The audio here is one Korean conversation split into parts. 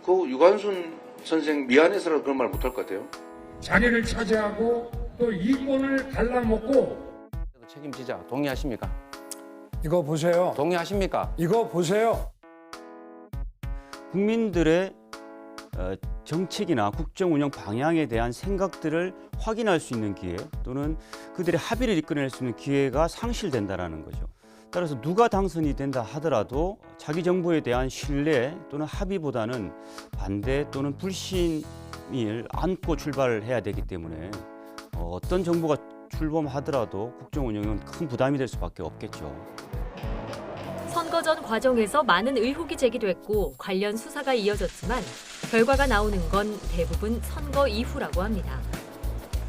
그 유관순 선생 미안해서라도 그런 말 못할 것 같아요. 자리를 차지하고 또 이권을 갈라먹고. 책임지자. 동의하십니까? 이거 보세요. 동의하십니까? 이거 보세요. 국민들의 정책이나 국정 운영 방향에 대한 생각들을 확인할 수 있는 기회 또는 그들의 합의를 이끌어낼 수 있는 기회가 상실된다는 거죠. 따라서 누가 당선이 된다 하더라도 자기 정부에 대한 신뢰 또는 합의보다는 반대 또는 불신을 안고 출발을 해야 되기 때문에 어떤 정부가 출범하더라도 국정 운영은 큰 부담이 될 수밖에 없겠죠. 선거 전 과정에서 많은 의혹이 제기됐고 관련 수사가 이어졌지만 결과가 나오는 건 대부분 선거 이후라고 합니다.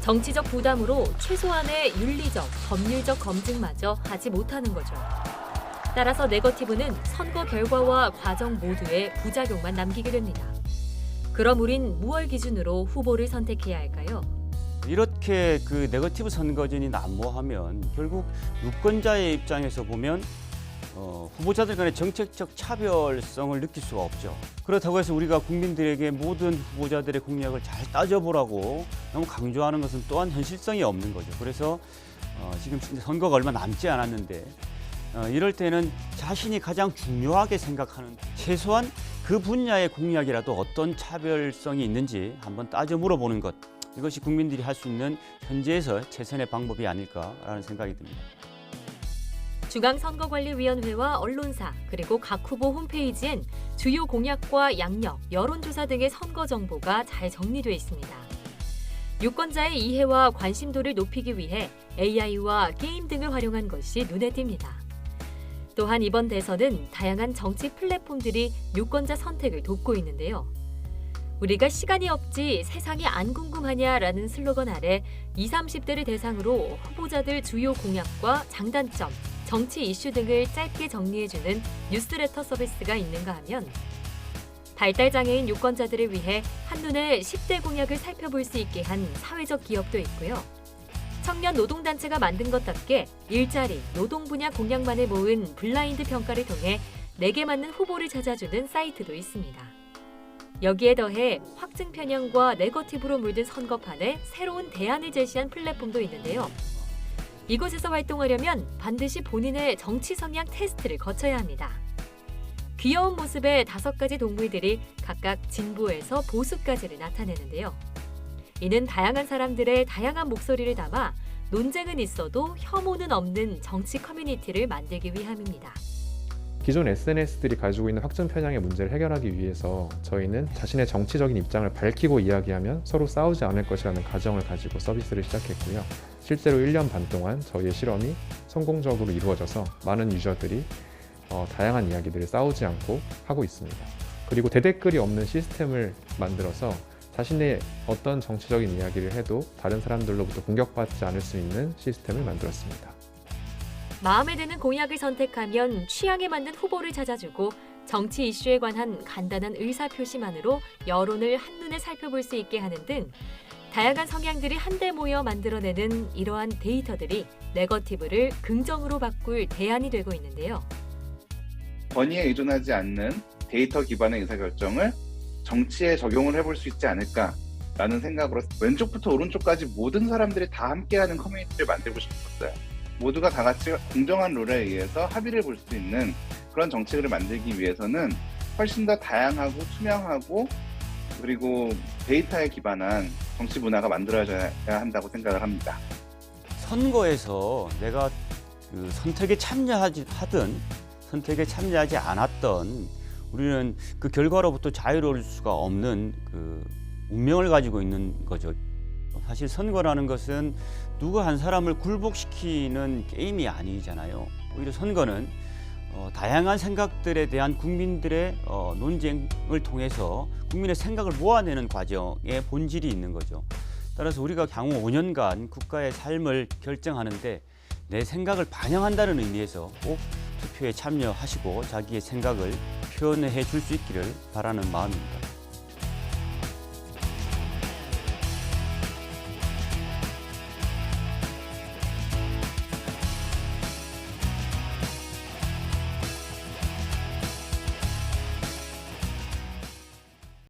정치적 부담으로 최소한의 윤리적, 법률적 검증마저 하지 못하는 거죠. 따라서 네거티브는 선거 결과와 과정 모두에 부작용만 남기게 됩니다. 그럼 우린 무엇 기준으로 후보를 선택해야 할까요? 이렇게 그 네거티브 선거전이 난무하면 결국 유권자의 입장에서 보면 후보자들 간의 정책적 차별성을 느낄 수가 없죠. 그렇다고 해서 우리가 국민들에게 모든 후보자들의 공약을 잘 따져보라고 너무 강조하는 것은 또한 현실성이 없는 거죠. 그래서 지금 선거가 얼마 남지 않았는데 이럴 때는 자신이 가장 중요하게 생각하는 최소한 그 분야의 공약이라도 어떤 차별성이 있는지 한번 따져 물어보는 것. 이것이 국민들이 할 수 있는 현재에서 최선의 방법이 아닐까라는 생각이 듭니다. 중앙선거관리위원회와 언론사 그리고 각 후보 홈페이지엔 주요 공약과 양력, 여론조사 등의 선거 정보가 잘 정리되어 있습니다. 유권자의 이해와 관심도를 높이기 위해 AI와 게임 등을 활용한 것이 눈에 띕니다. 또한 이번 대선은 다양한 정치 플랫폼들이 유권자 선택을 돕고 있는데요. 우리가 시간이 없지 세상이 안 궁금하냐라는 슬로건 아래 20, 30대를 대상으로 후보자들 주요 공약과 장단점, 정치 이슈 등을 짧게 정리해주는 뉴스레터 서비스가 있는가 하면 발달장애인 유권자들을 위해 한눈에 10대 공약을 살펴볼 수 있게 한 사회적 기업도 있고요. 청년 노동단체가 만든 것답게 일자리, 노동 분야 공약만을 모은 블라인드 평가를 통해 내게 맞는 후보를 찾아주는 사이트도 있습니다. 여기에 더해 확증 편향과 네거티브로 물든 선거판에 새로운 대안을 제시한 플랫폼도 있는데요. 이곳에서 활동하려면 반드시 본인의 정치 성향 테스트를 거쳐야 합니다. 귀여운 모습의 5가지 동물들이 각각 진보에서 보수까지를 나타내는데요. 이는 다양한 사람들의 다양한 목소리를 담아 논쟁은 있어도 혐오는 없는 정치 커뮤니티를 만들기 위함입니다. 기존 SNS들이 가지고 있는 확증 편향의 문제를 해결하기 위해서 저희는 자신의 정치적인 입장을 밝히고 이야기하면 서로 싸우지 않을 것이라는 가정을 가지고 서비스를 시작했고요. 실제로 1년 반 동안 저희의 실험이 성공적으로 이루어져서 많은 유저들이 다양한 이야기들을 싸우지 않고 하고 있습니다. 그리고 대댓글이 없는 시스템을 만들어서 자신의 어떤 정치적인 이야기를 해도 다른 사람들로부터 공격받지 않을 수 있는 시스템을 만들었습니다. 마음에 드는 공약을 선택하면 취향에 맞는 후보를 찾아주고 정치 이슈에 관한 간단한 의사표시만으로 여론을 한눈에 살펴볼 수 있게 하는 등 다양한 성향들이 한데 모여 만들어내는 이러한 데이터들이 네거티브를 긍정으로 바꿀 대안이 되고 있는데요. 권위에 의존하지 않는 데이터 기반의 의사결정을 정치에 적용을 해볼 수 있지 않을까라는 생각으로 왼쪽부터 오른쪽까지 모든 사람들이 다 함께하는 커뮤니티를 만들고 싶었어요. 모두가 다 같이 공정한 룰에 의해서 합의를 볼 수 있는 그런 정책을 만들기 위해서는 훨씬 더 다양하고 투명하고 그리고 데이터에 기반한 정치 문화가 만들어져야 한다고 생각을 합니다. 선거에서 내가 그 선택에 참여하든 선택에 참여하지 않았던 우리는 그 결과로부터 자유로울 수가 없는 그 운명을 가지고 있는 거죠. 사실 선거라는 것은 누구 한 사람을 굴복시키는 게임이 아니잖아요. 오히려 선거는 다양한 생각들에 대한 국민들의 논쟁을 통해서 국민의 생각을 모아내는 과정에 본질이 있는 거죠. 따라서 우리가 향후 5년간 국가의 삶을 결정하는데 내 생각을 반영한다는 의미에서 꼭 투표에 참여하시고 자기의 생각을 표현해 줄 수 있기를 바라는 마음입니다.